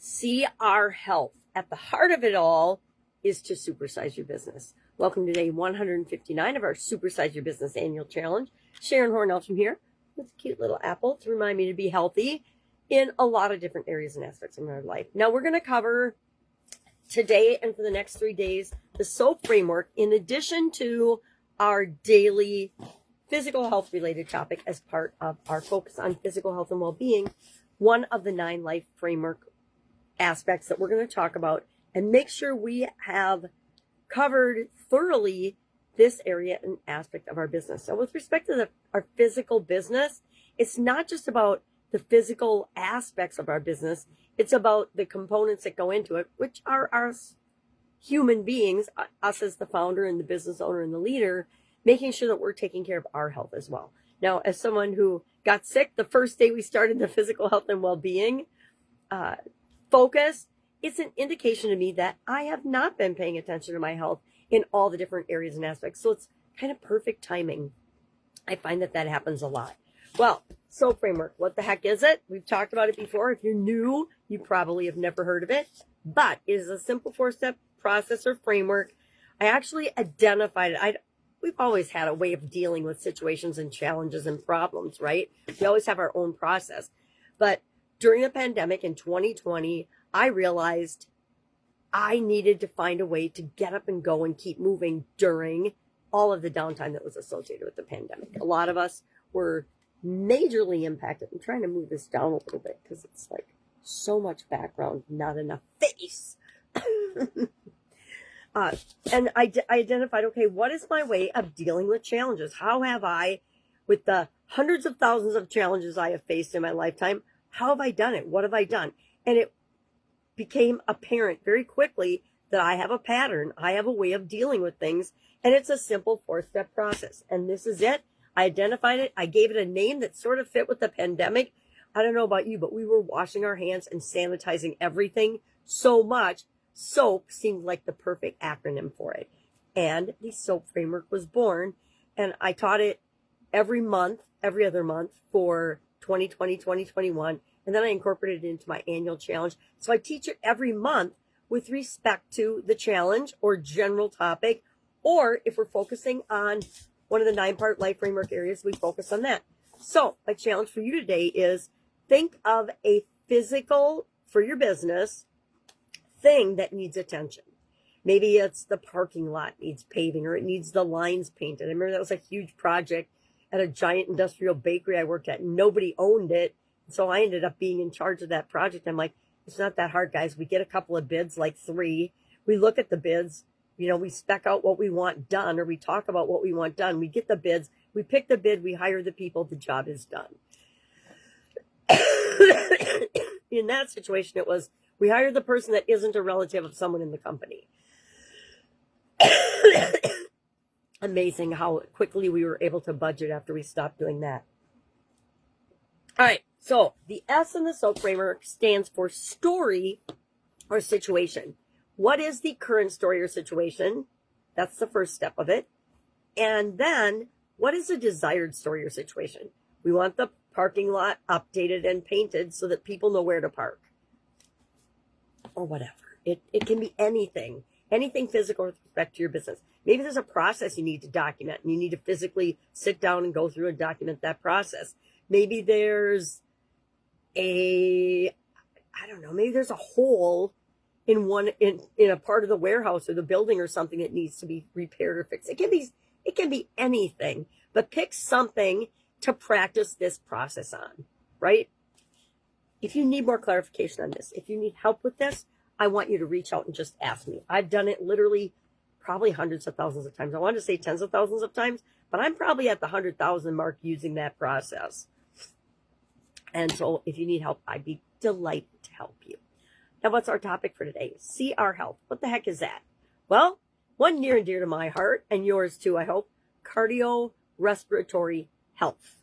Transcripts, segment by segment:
See our health. At the heart of it all is to supersize your business. Welcome to day 159 of our Supersize Your Business Annual Challenge. Sharon Horne-Ellstrom here with a cute little apple to remind me to be healthy in a lot of different areas and aspects of my life. Now we're going to cover today and for the next 3 days the SOAP framework in addition to our daily physical health related topic as part of our focus on physical health and well-being, one of the 9 life framework aspects that we're going to talk about and make sure we have covered thoroughly this area and aspect of our business. So with respect to our physical business, it's not just about the physical aspects of our business. It's about the components that go into it, which are us human beings, us as the founder and the business owner and the leader, making sure that we're taking care of our health as well. Now, as someone who got sick the first day we started the physical health and well-being focus, it's an indication to me that I have not been paying attention to my health in all the different areas and aspects. So it's kind of perfect timing. I find that happens a lot. Well, SOAP framework, what the heck is it? We've talked about it before. If you're new, you probably have never heard of it, but it is a simple 4-step process or framework. I actually identified it. We've always had a way of dealing with situations and challenges and problems, right? We always have our own process. But during the pandemic in 2020, I realized I needed to find a way to get up and go and keep moving during all of the downtime that was associated with the pandemic. A lot of us were majorly impacted. I'm trying to move this down a little bit because it's like so much background, not enough face. And I identified, okay, what is my way of dealing with challenges? How have I, with the hundreds of thousands of challenges I have faced in my lifetime, how have I done it? What have I done? And it became apparent very quickly that I have a pattern. I have a way of dealing with things, and it's a simple 4-step process. And this is it. I identified it. I gave it a name that sort of fit with the pandemic. I don't know about you, but we were washing our hands and sanitizing everything so much. SOAP seemed like the perfect acronym for it. And the SOAP framework was born, and I taught it every other month for 2020, 2021. And then I incorporated it into my annual challenge. So I teach it every month with respect to the challenge or general topic. Or if we're focusing on one of the 9-part life framework areas, we focus on that. So my challenge for you today is think of a physical, for your business, thing that needs attention. Maybe it's the parking lot needs paving, or it needs the lines painted. I remember that was a huge project at a giant industrial bakery I worked at. Nobody owned it. So I ended up being in charge of that project. I'm like, it's not that hard, guys. We get a couple of bids, like 3. We look at the bids. We spec out what we want done, or we talk about what we want done. We get the bids. We pick the bid. We hire the people. The job is done. In that situation, it was, we hire the person that isn't a relative of someone in the company. Amazing how quickly we were able to budget after we stopped doing that. All right. So the S in the SOAP framework stands for story or situation. What is the current story or situation? That's the first step of it. And then what is a desired story or situation? We want the parking lot updated and painted so that people know where to park. Or whatever. It can be anything physical with respect to your business. Maybe there's a process you need to document and you need to physically sit down and go through and document that process. Maybe there's maybe there's a hole in a part of the warehouse or the building or something that needs to be repaired or fixed. It can be anything, but pick something to practice this process on, right? If you need more clarification on this, if you need help with this, I want you to reach out and just ask me. I've done it literally probably hundreds of thousands of times. I wanted to say tens of thousands of times, but I'm probably at the 100,000 mark using that process. And so if you need help, I'd be delighted to help you. Now, what's our topic for today? See our health. What the heck is that? Well, one near and dear to my heart, and yours too, I hope, cardiorespiratory health.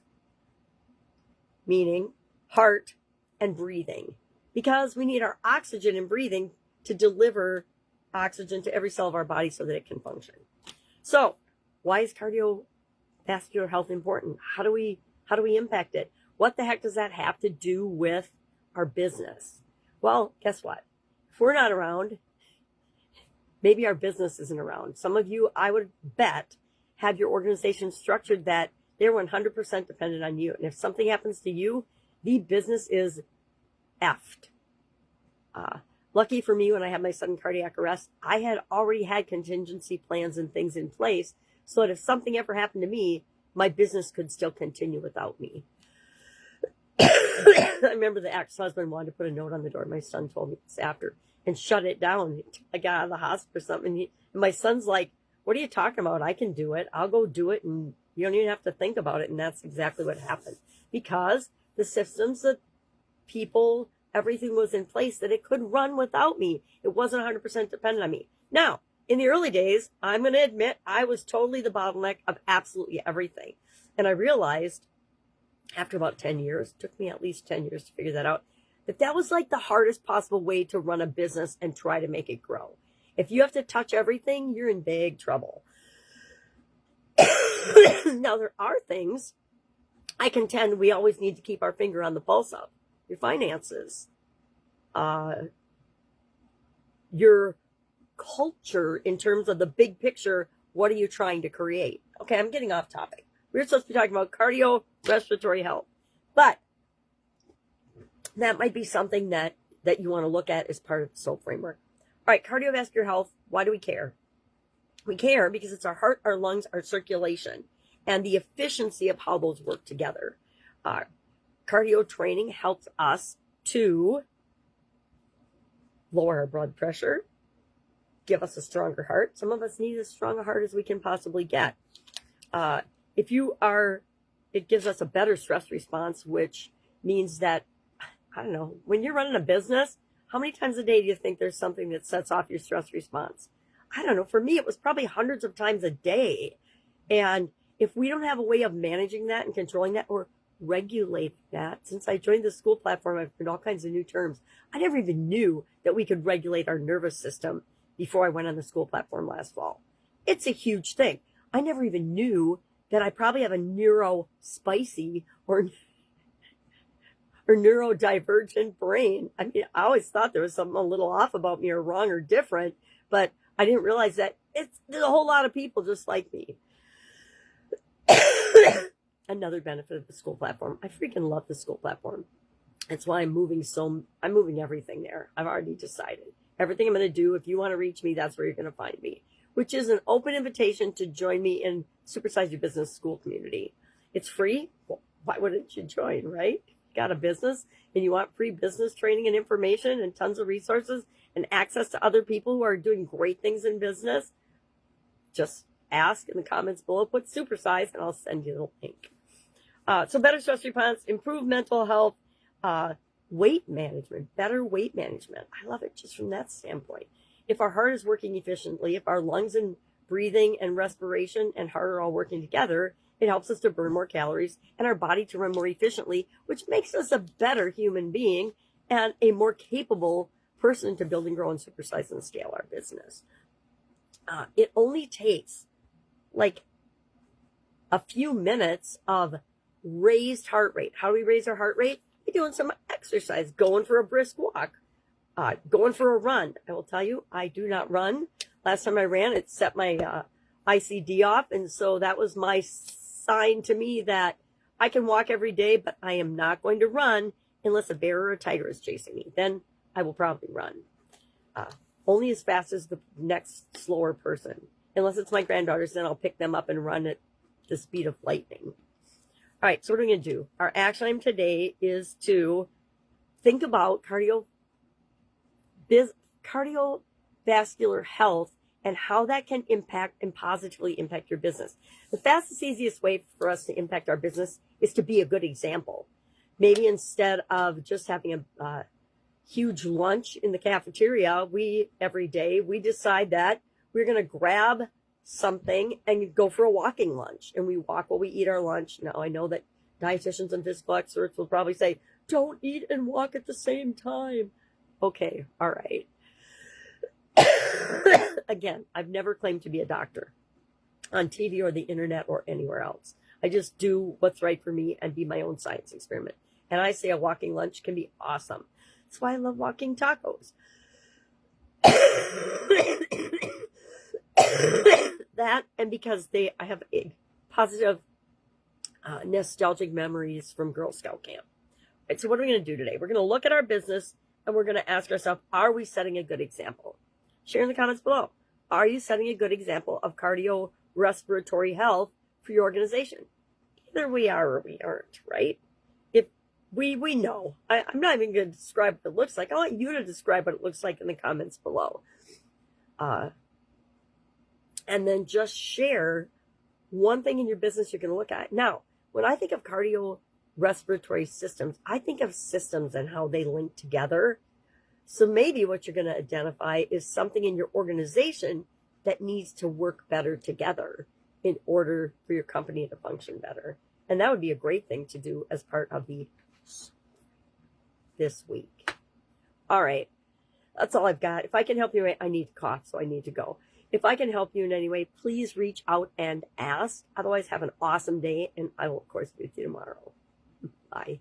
Meaning heart and breathing. Because we need our oxygen and breathing to deliver oxygen to every cell of our body so that it can function. So, why is cardiovascular health important? How do we impact it? What the heck does that have to do with our business? Well, guess what? If we're not around, maybe our business isn't around. Some of you, I would bet, have your organization structured that they're 100% dependent on you. And if something happens to you, the business is effed. Lucky for me, when I had my sudden cardiac arrest, I had already had contingency plans and things in place so that if something ever happened to me, my business could still continue without me. I remember the ex-husband wanted to put a note on the door. My son told me this after and shut it down. I got out of the hospital or something. And my son's like, what are you talking about? I can do it. I'll go do it. And you don't even have to think about it. And that's exactly what happened, because the systems, the people, everything was in place that it could run without me. It wasn't 100% dependent on me. Now, in the early days, I'm going to admit I was totally the bottleneck of absolutely everything. And I realized after about 10 years, it took me at least 10 years to figure that out, that was like the hardest possible way to run a business and try to make it grow. If you have to touch everything, you're in big trouble. Now, there are things I contend we always need to keep our finger on the pulse of. Your finances, your culture in terms of the big picture. What are you trying to create? Okay, I'm getting off topic. We're supposed to be talking about cardiorespiratory health, but that might be something that you want to look at as part of the SOAP framework. All right, cardiovascular health. Why do we care? We care because it's our heart, our lungs, our circulation, and the efficiency of how those work together. Cardio training helps us to lower our blood pressure, give us a stronger heart. Some of us need as strong a heart as we can possibly get. It gives us a better stress response, which means that, I don't know, when you're running a business, how many times a day do you think there's something that sets off your stress response? I don't know. For me, it was probably hundreds of times a day. And if we don't have a way of managing that and controlling that or regulating that, since I joined the school platform, I've learned all kinds of new terms. I never even knew that we could regulate our nervous system before I went on the school platform last fall. It's a huge thing. I never even knew that I probably have a neurospicy or neurodivergent brain. I mean, I always thought there was something a little off about me or wrong or different, but I didn't realize that there's a whole lot of people just like me. Another benefit of the school platform. I freaking love the school platform. That's why I'm moving everything there. I've already decided. Everything I'm going to do, if you want to reach me, that's where you're going to find me, which is an open invitation to join me in Supersize Your Business School Community. It's free. Well, why wouldn't you join, right? Got a business and you want free business training and information and tons of resources and access to other people who are doing great things in business, just ask in the comments below, put Supersize, and I'll send you the link. So better stress response, improved mental health, weight management, better weight management. I love it just from that standpoint. If our heart is working efficiently, if our lungs and breathing and respiration and heart are all working together, it helps us to burn more calories and our body to run more efficiently, which makes us a better human being and a more capable person to build and grow and supersize and scale our business. It only takes like a few minutes of raised heart rate. How do we raise our heart rate? By doing some exercise, going for a brisk walk, going for a run. I will tell you, I do not run. Last time I ran, it set my ICD off, and so that was my sign to me that I can walk every day, but I am not going to run unless a bear or a tiger is chasing me. Then I will probably run. Only as fast as the next slower person. Unless it's my granddaughters, then I'll pick them up and run at the speed of lightning. All right, so what are we going to do? Our action item today is to think about cardiovascular health and how that can impact and positively impact your business. The fastest, easiest way for us to impact our business is to be a good example. Maybe instead of just having a huge lunch in the cafeteria, every day we decide that we're going to grab something and go for a walking lunch, and we walk while we eat our lunch. Now, I know that dietitians and physical experts will probably say, don't eat and walk at the same time. Okay, all right. Again, I've never claimed to be a doctor on TV or the internet or anywhere else. I just do what's right for me and be my own science experiment. And I say a walking lunch can be awesome. That's why I love walking tacos. That, and because I have a positive nostalgic memories from Girl Scout camp. Right, so what are we going to do today? We're going to look at our business and we're going to ask ourselves, are we setting a good example? Share in the comments below. Are you setting a good example of cardiorespiratory health for your organization? Either we are or we aren't, right? If we know. I'm not even going to describe what it looks like. I want you to describe what it looks like in the comments below. And then just share one thing in your business you're going to look at. Now, when I think of cardiorespiratory systems, I think of systems and how they link together. So maybe what you're going to identify is something in your organization that needs to work better together in order for your company to function better. And that would be a great thing to do as part of this week. All right. That's all I've got. If I can help you, I need to cough, so I need to go. If I can help you in any way, please reach out and ask. Otherwise, have an awesome day, and I will, of course, be with you tomorrow. Bye.